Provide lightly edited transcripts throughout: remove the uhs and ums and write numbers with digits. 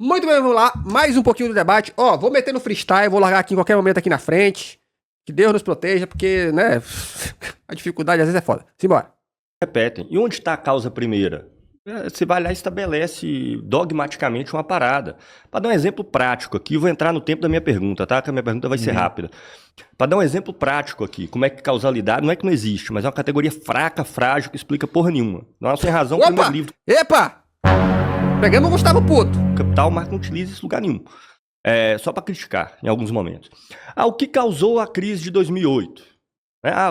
Muito bem, vamos lá. Mais um pouquinho do debate. Ó, vou meter no freestyle, vou largar aqui em qualquer momento aqui na frente. Que Deus nos proteja, porque, né, a dificuldade às vezes é foda. Simbora. Repetem. E onde está a causa primeira? Você vai lá e estabelece dogmaticamente uma parada. Para dar um exemplo prático aqui, eu vou entrar no tempo da minha pergunta, tá? Que a minha pergunta vai ser rápida. Para dar um exemplo prático aqui, como é que causalidade não é que não existe, mas é uma categoria fraca, frágil, que explica porra nenhuma. Não sem razão, o primeiro livro Epa! Pegamos o Gustavo Puto. Capital, mas não utiliza isso em lugar nenhum. Só para criticar, em alguns momentos. O que causou a crise de 2008?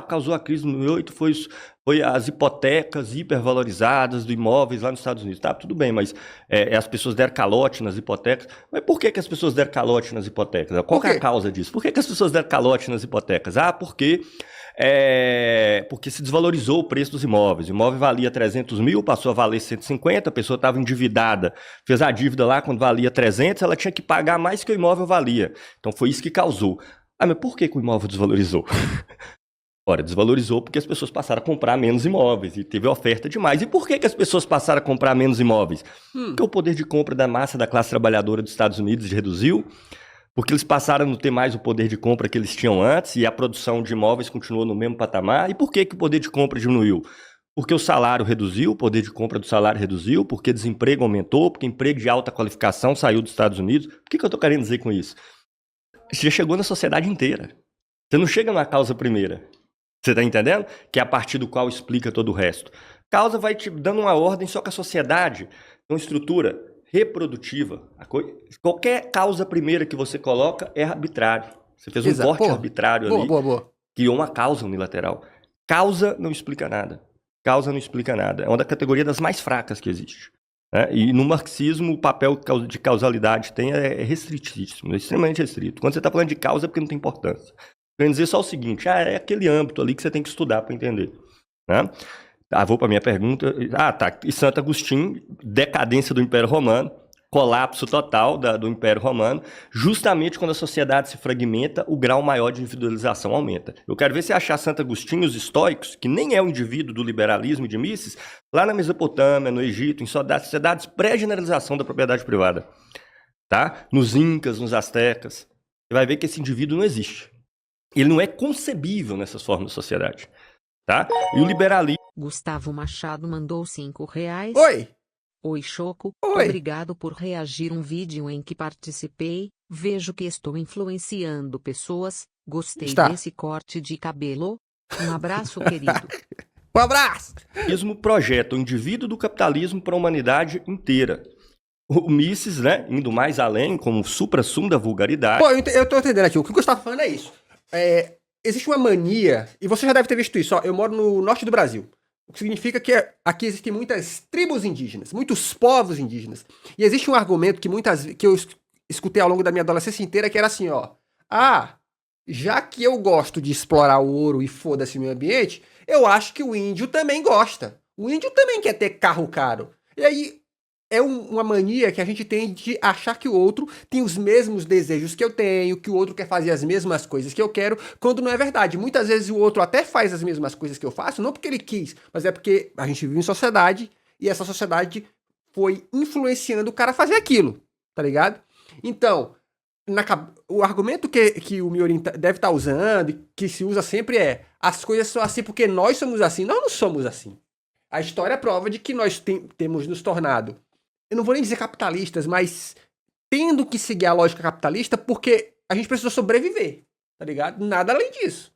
Causou a crise de 2008 foi as hipotecas hipervalorizadas de imóveis lá nos Estados Unidos. Tá, tudo bem, mas as pessoas deram calote nas hipotecas. Mas por que as pessoas deram calote nas hipotecas? Qual que é a causa disso? Por que as pessoas deram calote nas hipotecas? Porque se desvalorizou o preço dos imóveis. O imóvel valia 300 mil, passou a valer 150, a pessoa estava endividada, fez a dívida lá quando valia 300, ela tinha que pagar mais que o imóvel valia. Então foi isso que causou. Mas por que o imóvel desvalorizou? Ora, desvalorizou porque as pessoas passaram a comprar menos imóveis e teve oferta demais. E por que as pessoas passaram a comprar menos imóveis? Porque o poder de compra da massa da classe trabalhadora dos Estados Unidos reduziu, porque eles passaram a não ter mais o poder de compra que eles tinham antes e a produção de imóveis continuou no mesmo patamar. E por que o poder de compra diminuiu? Porque o salário reduziu, o poder de compra do salário reduziu, porque desemprego aumentou, porque emprego de alta qualificação saiu dos Estados Unidos. O que eu estou querendo dizer com isso? Já chegou na sociedade inteira. Você não chega na causa primeira. Você está entendendo? Que é a partir do qual explica todo o resto. Causa vai te dando uma ordem, só que a sociedade tem uma estrutura reprodutiva. Qualquer causa primeira que você coloca é arbitrário. Você fez um corte arbitrário ali, criou uma causa unilateral. Causa não explica nada. Causa não explica nada. É uma da categoria das mais fracas que existe. E no marxismo, o papel de causalidade é restritíssimo, é extremamente restrito. Quando você está falando de causa é porque não tem importância. Quer dizer só o seguinte, é aquele âmbito ali que você tem que estudar para entender. Né? Vou para a minha pergunta. E Santo Agostinho, decadência do Império Romano, colapso total do Império Romano, justamente quando a sociedade se fragmenta, o grau maior de individualização aumenta. Eu quero ver se achar Santo Agostinho, os estoicos, que nem é o indivíduo do liberalismo e de Mises, lá na Mesopotâmia, no Egito, em sociedades pré-generalização da propriedade privada. Tá? Nos Incas, nos Astecas. Você vai ver que esse indivíduo não existe. Ele não é concebível nessas formas de sociedade, tá? E o liberalismo... Gustavo Machado mandou R$5. Oi, Choco. Oi. Obrigado por reagir um vídeo em que participei. Vejo que estou influenciando pessoas. Gostei desse corte de cabelo. Um abraço, querido. Um abraço! O capitalismo projeta o indivíduo do capitalismo para a humanidade inteira. O Mises, né, indo mais além, como supra-sumo da vulgaridade... Eu tô entendendo aqui. O que o Gustavo tá falando é isso. Existe uma mania, e você já deve ter visto isso, eu moro no norte do Brasil, o que significa que aqui existem muitas tribos indígenas, muitos povos indígenas, e existe um argumento que eu escutei ao longo da minha adolescência inteira, que era assim, já que eu gosto de explorar o ouro e foda-se o meio ambiente, eu acho que o índio também gosta, o índio também quer ter carro caro, e aí... É uma mania que a gente tem de achar que o outro tem os mesmos desejos que eu tenho, que o outro quer fazer as mesmas coisas que eu quero, quando não é verdade. Muitas vezes o outro até faz as mesmas coisas que eu faço, não porque ele quis, mas é porque a gente vive em sociedade e essa sociedade foi influenciando o cara a fazer aquilo, tá ligado? Então, o argumento que o Miorin deve estar usando, que se usa sempre as coisas são assim porque nós somos assim. Nós não somos assim. A história prova de que nós temos nos tornado, eu não vou nem dizer capitalistas, mas tendo que seguir a lógica capitalista porque a gente precisa sobreviver, tá ligado? Nada além disso.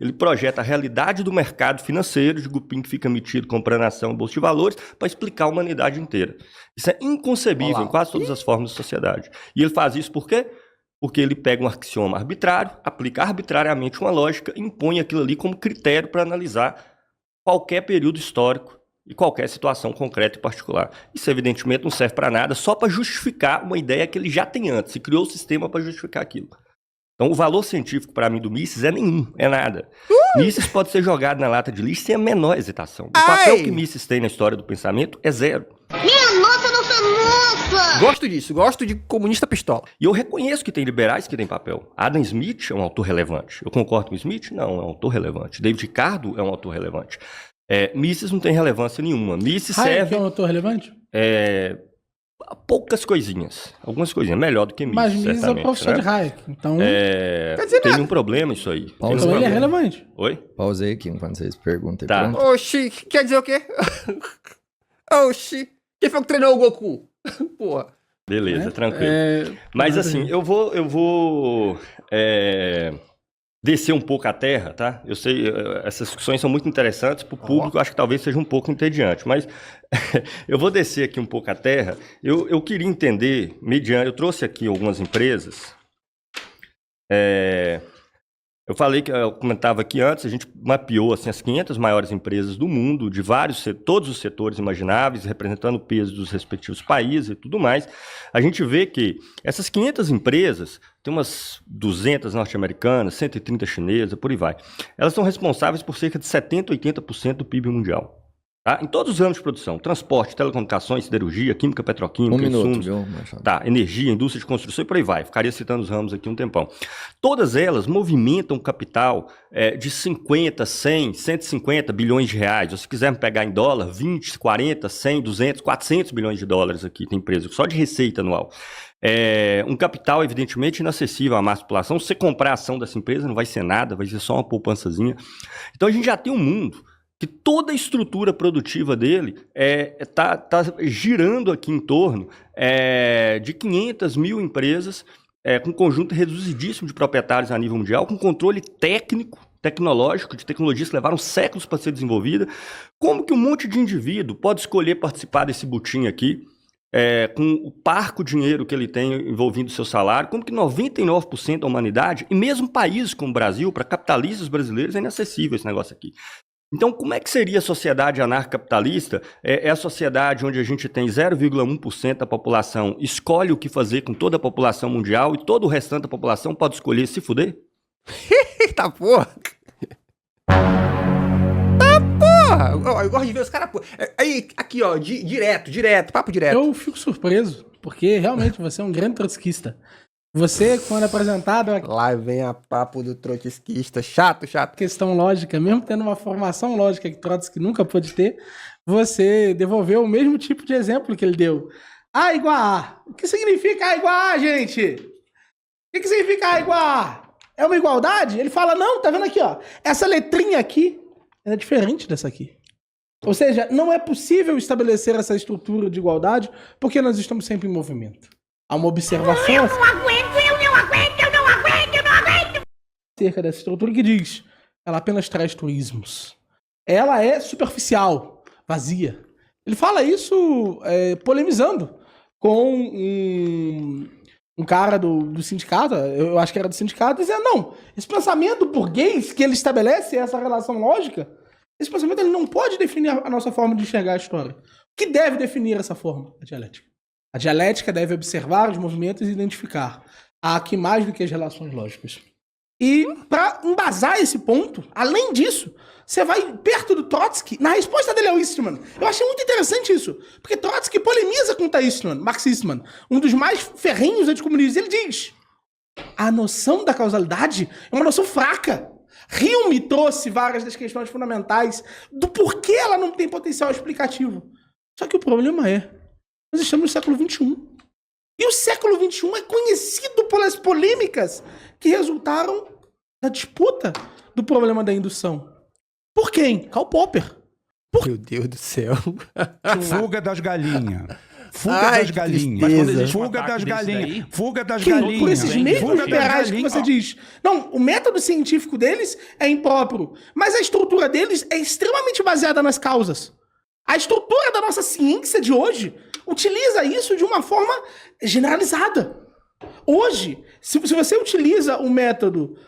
Ele projeta a realidade do mercado financeiro, de grupinho que fica metido comprando ação, bolsa de valores, para explicar a humanidade inteira. Isso é inconcebível em quase todas as formas de sociedade. E ele faz isso por quê? Porque ele pega um axioma arbitrário, aplica arbitrariamente uma lógica e impõe aquilo ali como critério para analisar qualquer período histórico e qualquer situação concreta e particular. Isso, evidentemente, não serve para nada, só para justificar uma ideia que ele já tem antes. Se criou o sistema para justificar aquilo. Então, o valor científico, para mim, do Mises é nenhum, é nada. Mises pode ser jogado na lata de lixo sem a menor hesitação. O papel que Mises tem na história do pensamento é zero. Minha nossa, nossa! Gosto disso, gosto de comunista pistola. E eu reconheço que tem liberais que têm papel. Adam Smith é um autor relevante. Eu concordo com o Smith? Não, é um autor relevante. David Ricardo é um autor relevante. Mises não tem relevância nenhuma. Mises serve... é um autor relevante? poucas coisinhas. Algumas coisinhas. Melhor do que Mises, Mas Mises é o certamente, professor né? de Hayek. Então, Quer dizer Tem nada. nenhum problema isso aí. Pausa. então ele é relevante. Oi? Pausei aqui enquanto vocês perguntam. Tá. Pronto? Oxi, quer dizer o quê? Oxi. Quem foi que treinou o Goku? Porra. Beleza, tranquilo. Mas Mas assim, eu vou descer um pouco a terra, tá? Eu sei, essas discussões são muito interessantes para o público, eu acho que talvez seja um pouco entediante, mas eu vou descer aqui um pouco a terra. Eu queria entender, eu trouxe aqui algumas empresas. Eu falei que eu comentava aqui antes, a gente mapeou assim, as 500 maiores empresas do mundo, de todos os setores imagináveis, representando o peso dos respectivos países e tudo mais. A gente vê que essas 500 empresas, tem umas 200 norte-americanas, 130 chinesas, por aí vai. Elas são responsáveis por cerca de 70% a 80% do PIB mundial. Tá? Em todos os ramos de produção, transporte, telecomunicações, siderurgia, química, petroquímica, Um minuto, insumos, viu, Machado? tá, energia, indústria de construção e por aí vai. Ficaria citando os ramos aqui um tempão. Todas elas movimentam capital de 50, 100, 150 bilhões de reais. Ou se quisermos pegar em dólar, 20, 40, 100, 200, 400 bilhões de dólares aqui tem empresa, só de receita anual. Um capital, evidentemente, inacessível à massa população. Se você comprar a ação dessa empresa, não vai ser nada, vai ser só uma poupançazinha. Então a gente já tem um mundo que toda a estrutura produtiva dele tá girando aqui em torno de 500 mil empresas, com um conjunto reduzidíssimo de proprietários a nível mundial, com controle tecnológico, de tecnologias que levaram séculos para ser desenvolvida. Como que um monte de indivíduo pode escolher participar desse butim aqui, com o parco dinheiro que ele tem envolvendo o seu salário? Como que 99% da humanidade, e mesmo países como o Brasil, para capitalistas brasileiros, é inacessível esse negócio aqui. Então, como é que seria a sociedade anarcocapitalista? É a sociedade onde a gente tem 0,1% da população escolhe o que fazer com toda a população mundial e todo o restante da população pode escolher se fuder? Eita porra. Tá porra. Eu gosto de ver os caras, pô. Aí, aqui, ó, direto, papo direto. Eu fico surpreso, porque realmente você é um grande trotskista. Você, quando apresentado a Lá vem a papo do trotskista. Chato. questão lógica, mesmo tendo uma formação lógica que Trotsky nunca pôde ter, você devolveu o mesmo tipo de exemplo que ele deu. A igual a A. O que significa A igual a A, gente? O que significa A igual a A? É uma igualdade? Ele fala, não, tá vendo aqui, ó. Essa letrinha aqui é diferente dessa aqui. Ou seja, não é possível estabelecer essa estrutura de igualdade porque nós estamos sempre em movimento. Há uma observação... Eu não aguento! Acerca dessa estrutura que diz, ela apenas traz truísmos. Ela é superficial, vazia. Ele fala isso polemizando com um cara do sindicato, eu acho que era do sindicato, dizendo, não, esse pensamento burguês que ele estabelece, essa relação lógica, esse pensamento ele não pode definir a nossa forma de enxergar a história. O que deve definir essa forma? A dialética. A dialética deve observar os movimentos e identificar. Há aqui mais do que as relações lógicas. E para embasar esse ponto, além disso, você vai perto do Trotsky, na resposta dele ao Eastman. Eu achei muito interessante isso, porque Trotsky polemiza com o Eastman, Max Eastman, um dos mais ferrenhos anticomunistas. Ele diz, a noção da causalidade é uma noção fraca. Hume trouxe várias das questões fundamentais do porquê ela não tem potencial explicativo. Só que o problema nós estamos no século XXI. E o século XXI é conhecido pelas polêmicas que resultaram da disputa do problema da indução. Por quem? Karl Popper. Meu Deus do céu. Fuga das galinhas. Fuga Ai, das que galinhas. tristeza. Mas quando existe um Fuga ataque das desse galinhas. daí? Fuga das Que, galinhas. por esses mesmos Fuga das liberais que galinhas. você diz. Não, o método científico deles é impróprio, mas a estrutura deles é extremamente baseada nas causas. A estrutura da nossa ciência de hoje utiliza isso de uma forma generalizada. Hoje, se você utiliza o método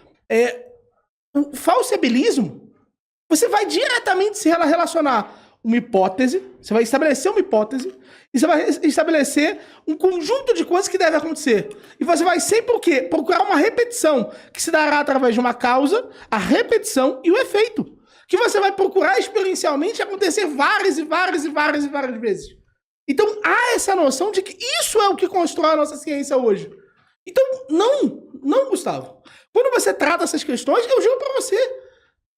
o falseabilismo, você vai diretamente se relacionar uma hipótese, você vai estabelecer uma hipótese, e você vai estabelecer um conjunto de coisas que devem acontecer. E você vai sempre o quê? Procurar uma repetição, que se dará através de uma causa, a repetição e o efeito. Que você vai procurar experiencialmente acontecer várias vezes. Então, há essa noção de que isso é o que constrói a nossa ciência hoje. Então, não, Gustavo. Quando você trata essas questões, eu juro pra você,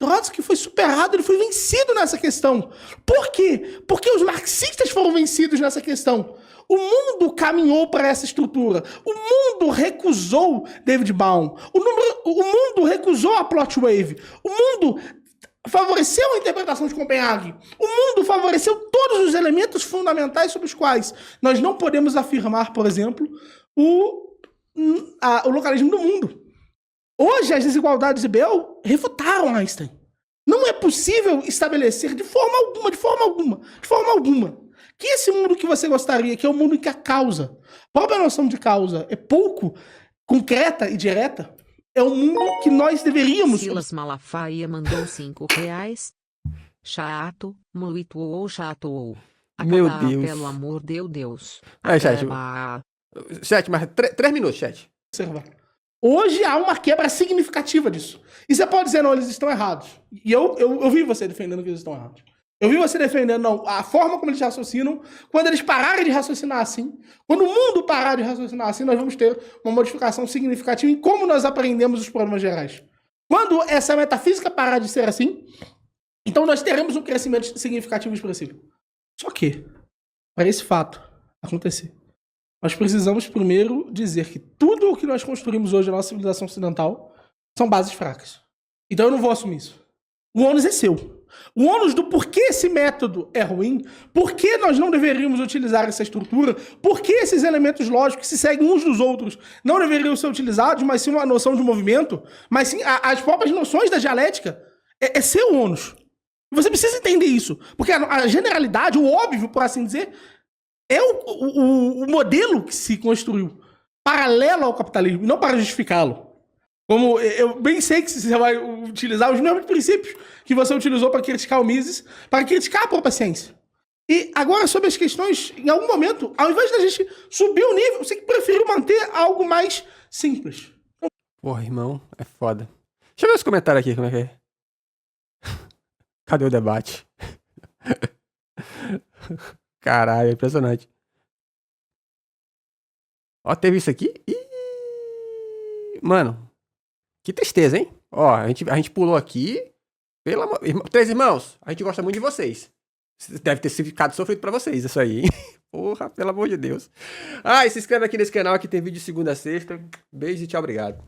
Trotsky foi superado, ele foi vencido nessa questão. Por quê? Porque os marxistas foram vencidos nessa questão. O mundo caminhou para essa estrutura. O mundo recusou David Baum. O mundo recusou a plot wave. O mundo favoreceu a interpretação de Copenhague. O mundo favoreceu todos os elementos fundamentais sobre os quais nós não podemos afirmar, por exemplo, o localismo do mundo. Hoje, as desigualdades de Bell refutaram Einstein. Não é possível estabelecer de forma alguma, que esse mundo que você gostaria, que é o mundo em que a causa, a própria noção de causa é pouco concreta e direta, é um mundo que nós deveríamos... Silas Malafaia mandou R$5. Chato, muito ou chato. Meu Deus. Pelo amor de Deus. Aí, chat. Chat, mas 3 minutos, chat. Observar. Hoje há uma quebra significativa disso. E você pode dizer, não, eles estão errados. E eu vi você defendendo que eles estão errados. Eu vi você defendendo, não, a forma como eles raciocinam, quando eles pararem de raciocinar assim, quando o mundo parar de raciocinar assim, nós vamos ter uma modificação significativa em como nós aprendemos os problemas gerais. Quando essa metafísica parar de ser assim, então nós teremos um crescimento significativo e expressivo. Só que, para esse fato acontecer, nós precisamos primeiro dizer que tudo o que nós construímos hoje na nossa civilização ocidental são bases fracas. Então eu não vou assumir isso. O ônus é seu. O ônus do porquê esse método é ruim, por que nós não deveríamos utilizar essa estrutura, por que esses elementos lógicos que se seguem uns dos outros não deveriam ser utilizados, mas sim uma noção de movimento, mas sim as próprias noções da dialética, é seu ônus. Você precisa entender isso, porque a generalidade, o óbvio, por assim dizer, é o modelo que se construiu paralelo ao capitalismo, não para justificá-lo. Como eu bem sei que você vai utilizar os mesmos princípios que você utilizou para criticar o Mises, para criticar a própria ciência. E agora, sobre as questões, em algum momento, ao invés da gente subir o nível, você preferiu manter algo mais simples. Porra, irmão, é foda. Deixa eu ver os comentários aqui, como é que é. Cadê o debate? Caralho, é impressionante. Ó, teve isso aqui? Ih, mano, que tristeza, hein? Ó, a gente pulou aqui. Pelo amor... Três irmãos, a gente gosta muito de vocês. Deve ter ficado sofrido pra vocês, isso aí, hein? Porra, pelo amor de Deus. Ah, e se inscreve aqui nesse canal que tem vídeo de segunda a sexta. Beijo e tchau, obrigado.